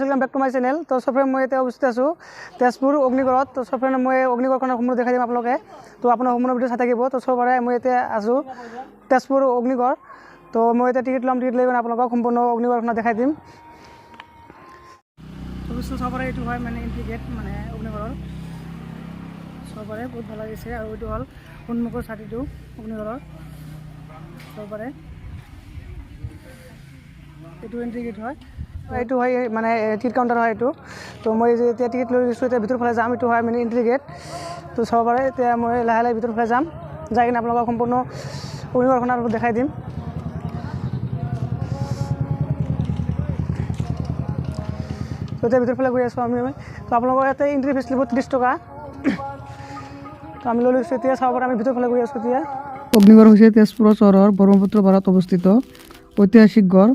Welcome back to my channel. तो सब friend मैं उपस्थित आसो तेजपुर अग्निगढ़। तो सब फ्रेंड मैं अग्निगढ़ सम्पूर्ण देखा दिम आपलोके। तो अपना सम्पूर्ण भिडिओ चाই থাকিব। तो सबरे मैं आसो तेजपुर अग्निगढ़। तो मैं टिकट लम, टिकट लैन आपलोक सम्पूर्ण अग्निगढ़ देखा दिम। तो सबरे ये मैं एंट्री गेट मैं अग्निगढ़ सबरे बहुत ভাল लगे। और ये हल सन्मुखर छाती अग्निगढ़ सबरे ये एंट्री गेट है। ये है माने टिकट काउंटार है ये। तो मैं टिकट लै लो भर फाले जाम। ये है माने एंट्री गेट। तो सबरे मैं लाहे लाहे भर फाले जाम जाए कि आपलोक सम्पूर्ण अग्निगढ़ देखा दिम। तो भर फाले गई आसो तो आपलोक एंट्री फीस लब 30 टका। तो आम लै लो सबरे भर फाले गई आसो। अग्निगढ़ तेजपुर चहर ब्रह्मपुत्र पारत अवस्थित ऐतिहासिक गढ़।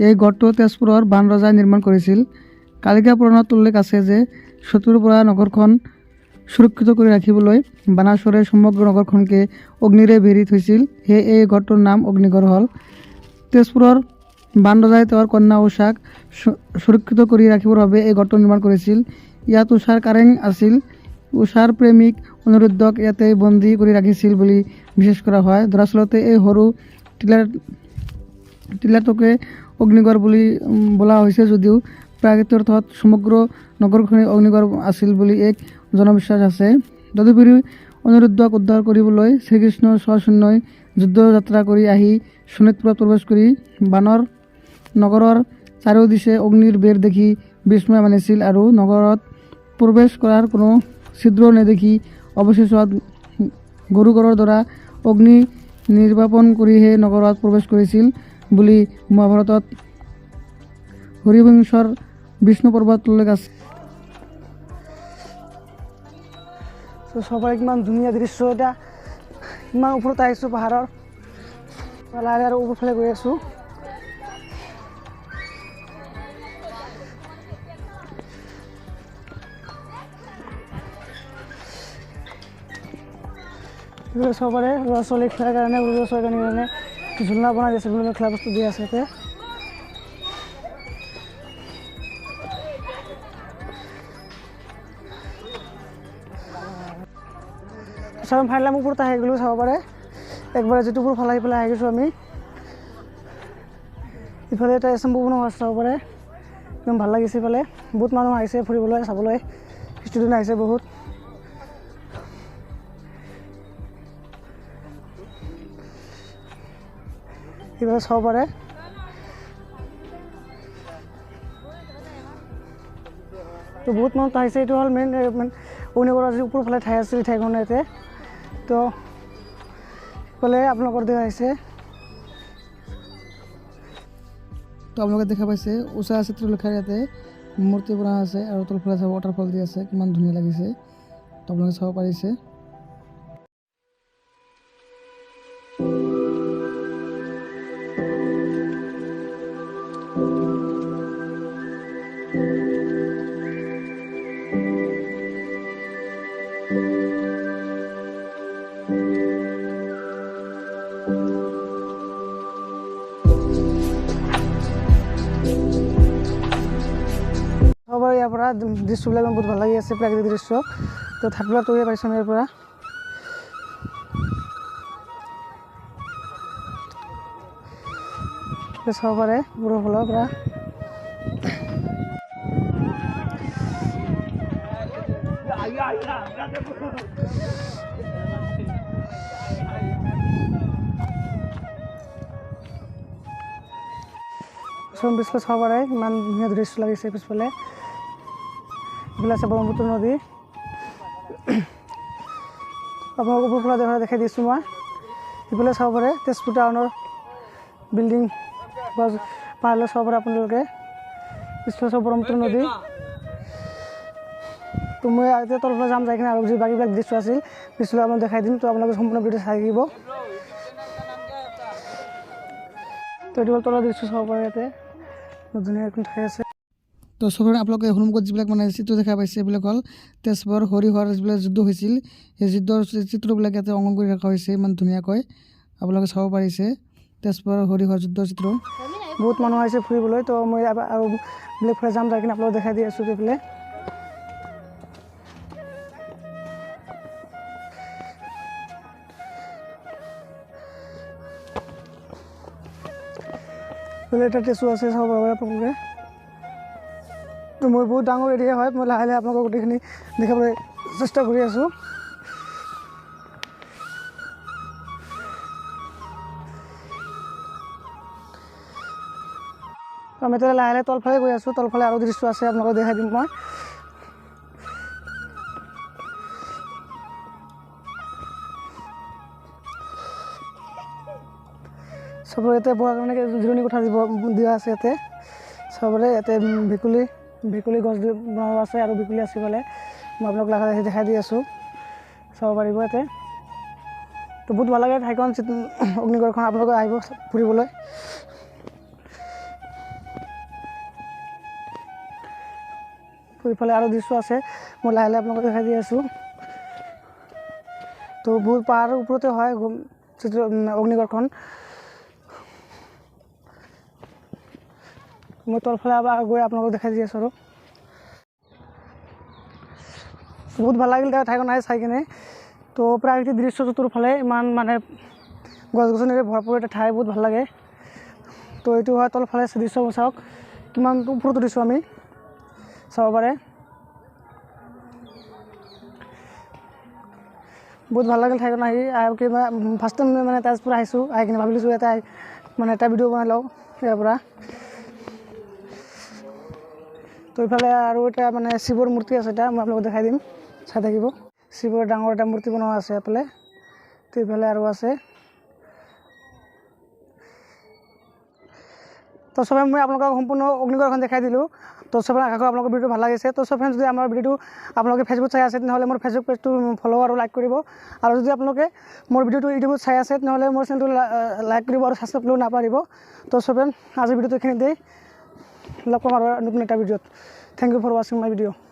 এই গড়টো তেজপুৰৰ বান ৰজাই নিৰ্মাণ কৰিছিল। কালিকা পুৰাণত উল্লেখ আছে যে শত্ৰুৰ পৰা নগৰখন সুৰক্ষিত কৰি ৰাখিবলৈ বানাসুৰে সমগ্ৰ নগৰখনকে অগ্নিৰে বেৰি থৈছিল। সেয়ে এই গড়টোৰ নাম অগ্নিগড় হ'ল। তেজপুৰৰ বান ৰজাই তেওঁৰ কন্যা উষাক সুৰক্ষিত কৰি ৰাখিবৰ বাবে এই গড়টো নিৰ্মাণ কৰিছিল। ইয়াত উষাৰ কাৰেং আছিল। উষাৰ প্ৰেমিক অনিৰুদ্ধক ইয়াতে বন্দী কৰি ৰাখিছিল বুলি বিশ্বাস কৰা হয়। দৰাচলতে এই সৰু টিলাটোকে অগ্নিগড় বুলি বলা হৈছে, যদিও প্ৰাকৃতিক অৰ্থত সমগ্ৰ নগৰখনে অগ্নিগড় আছিল বুলি এক জনবিশ্বাস আছে। তদুপৰি অনিৰুদ্ধক উদ্ধাৰ কৰিবলৈ শ্ৰীকৃষ্ণ সসৈন্যই যুদ্ধ যাত্ৰা কৰি আহি শোণিতপুৰত প্ৰৱেশ কৰি বানৰ নগৰৰ চাৰিওদিশে অগ্নিৰ বেৰ দেখি বিস্ময় মানিছিল আৰু নগৰত প্ৰৱেশ কৰাৰ কোনো ছিদ্ৰ নেদেখি অৱশেষত গৰুগড়ৰ দ্বাৰা অগ্নি নিৰ্বাপন কৰিহে নগৰত প্ৰৱেশ কৰিছিল বুলি মহাভাৰতত হৰিবংশৰ বিষ্ণু পৰ্বত উল্লেখ আছে। তো সবাই কিমান ধুনীয়া দৃশ্য। এটা ইমান ওপৰত আহিছোঁ পাহাৰৰ লাহে আৰু ওপৰ ফালে গৈ আছোঁ। সবৰে ল'ৰা ছোৱালী খেলাৰ কাৰণে সৰু ল'ৰা ছোৱালীৰ কাৰণে ঝুলনা বনাই দিছে, বিভিন্ন খেলা বস্তু দি আছে ইয়াতে। চাব ফাইনালি আমি ওপৰত আহি গ'লোঁ। চাব পাৰে একবাৰে যিটো ওপৰ ফালে আহি পেলাই আহি গৈছোঁ আমি। ইফালে এটা সম্পূৰ্ণ চাব পাৰে একদম ভাল লাগিছে। ইফালে বহুত মানুহ আহিছে ফুৰিবলৈ চাবলৈ, ষ্টুডেণ্ট আহিছে বহুত। এইভাবে চাব পাৰে। তো বহুত মানুহ আহিছে। এইটো হ'ল মেইন অগ্নিগড়ৰ যি ওপৰ ফালে ঠাই আছে, ঠাইখন ইয়াতে। তো ইফালে আপোনালোকৰ দেখা আহিছে। তো আপোনালোকে দেখা পাইছে উষা চিত্ৰলেখাৰ ইয়াতে মূৰ্তি বনোৱা আছে আৰু তলফালে চাব ৱাটাৰফল দি আছে, কিমান ধুনীয়া লাগিছে। তো আপোনালোকে চাব পাৰিছে। সবাৰ ইয়াৰ পৰা দৃশ্যবিলাক বহুত ভাল লাগি আছে, প্ৰাকৃতিক দৃশ্য। তো থাকবিলাক তৈয়াৰ পাইছোঁ ইয়াৰ পৰা। চাব পাৰে ওপৰৰ ফালৰ পৰা। পিছফালে চাব পাৰে ইমান ধুনীয়া দৃশ্য লাগিছে। পিছফালে এইফালে আছে ব্ৰহ্মপুত্ৰ নদী। আপোনালোক ওপৰ ফালে দেখাই দিছোঁ মই। ইফালে চাব পাৰে তেজপুৰ টাউনৰ বিল্ডিং বা পাহাৰলৈ চাব পাৰে আপোনালোকে। পিছফালে চাব ব্ৰহ্মপুত্ৰ নদী। তো মই এতিয়া তলফালে যাম, যাই কিনে আৰু যি বাকীবিলাক দৃশ্য আছিল পিছফালে আপোনাক দেখাই দিম। তো আপোনালোকে সম্পূৰ্ণ ভিডিঅ' চাই থাকিব। তো এইটো হ'ল তলৰ দৃশ্য চাব পাৰে। ইয়াতে ধুনীয়া এখন ঠাই আছে। তো চবৰে আপোনালোকে সন্মুখত যিবিলাক মানে চিত্ৰ দেখা পাইছে এইবিলাক হ'ল তেজপুৰ হৰিহৰ যিবিলাক যুদ্ধ হৈছিল, সেই যুদ্ধৰ চিত্ৰবিলাক ইয়াতে অংকন কৰি ৰখা হৈছে ইমান ধুনীয়াকৈ। আপোনালোকে চাব পাৰিছে তেজপুৰ হৰিহৰ যুদ্ধৰ চিত্ৰ। বহুত মানুহ আহিছে ফুৰিবলৈ। তো মই আৰু বেলেগ ফালে যাম, যাই কিনে আপোনালোকক দেখাই দি আছোঁ এইফালে। এটা টেচু আছে চাব পাৰে আপোনালোকে। তো মই বহুত ডাঙৰ এৰিয়া হয়, মই লাহে লাহে আপোনালোকক গোটেইখিনি দেখাবলৈ চেষ্টা কৰি আছোঁ। আমি এতিয়া লাহে লাহে তলফালে গৈ আছোঁ। তলফালে আৰু দৃশ্য আছে, আপোনালোকক দেখাই দিম মই। চবৰে ইয়াতে বহাৰ কাৰণে জিৰণি কোঠা দিয়া আছে ইয়াতে। চবৰে ইয়াতে ভেকুলী গছ বনোৱা আছে আৰু ভেকুলী আছে ফালে। মই আপোনালোকক লাহে লাহে দেখাই দি আছোঁ, চাব পাৰিব ইয়াতে। তো বহুত ভাল লাগে ঠাইখন, অগ্নিগড়খন। আপোনালোকে আহিব ফুৰিবলৈ। ইফালে আৰু দৃশ্য আছে, মই লাহে লাহে আপোনালোকক দেখাই দি আছোঁ। তো বহুত পাহাৰৰ ওপৰতে হয় অগ্নিগড়খন। মই তলফালে গৈ আপোনালোকক দেখাই দি আছোঁ আৰু বহুত ভাল লাগিল ঠাইখন আহি চাই কিনে। তো প্ৰাকৃতিক দৃশ্য চতুৰ্ফালে ইমান মানে গছ গছনিৰে ভৰপূৰ এটা ঠাই, বহুত ভাল লাগে। তো এইটো হয় তলফালে দৃশ্য, চাওক কিমান ওপৰতো দিছোঁ আমি, চাব পাৰে। বহুত ভাল লাগিল ঠাইখন আহি। কিবা ফাৰ্ষ্ট টাইম মানে তেজপুৰ আহিছোঁ, আহি কিনে ভাবিছোঁ ইয়াতে মানে এটা ভিডিঅ' বনাই লওঁ ইয়াৰ পৰা। তো এইফালে আৰু এটা মানে শিৱৰ মূৰ্তি আছে, এটা মই আপোনালোকক দেখাই দিম, চাই থাকিব। শিৱৰ ডাঙৰ এটা মূৰ্তি বনোৱা আছে এইফালে। তো এইফালে আৰু আছে। তো চবে মই আপোনালোকক সম্পূৰ্ণ অগ্নিগড়খন দেখাই দিলোঁ। তো চবে আশা কৰোঁ আপোনালোকৰ ভিডিঅ'টো ভাল লাগিছে। তো চবে যদি আমাৰ ভিডিঅ'টো আপোনালোকে ফেচবুক চাই আছে, তেনেহ'লে মোৰ ফেচবুক পেজটো ফ'ল' আৰু লাইক কৰিব। আৰু যদি আপোনালোকে মোৰ ভিডিঅ'টো ইউটিউবত চাই আছে, তেনেহ'লে মোৰ চেনেলটো লাইক কৰিব আৰু ছাবস্ক্ৰাইব কৰিব নাপাহৰিব। তো চবে আজিৰ ভিডিঅ'টো এইখিনিতেই, লগ পাম আৰু নতুন এটা ভিডিঅ'ত। থেংক ইউ ফৰ ৱাচিং মাই ভিডিঅ'।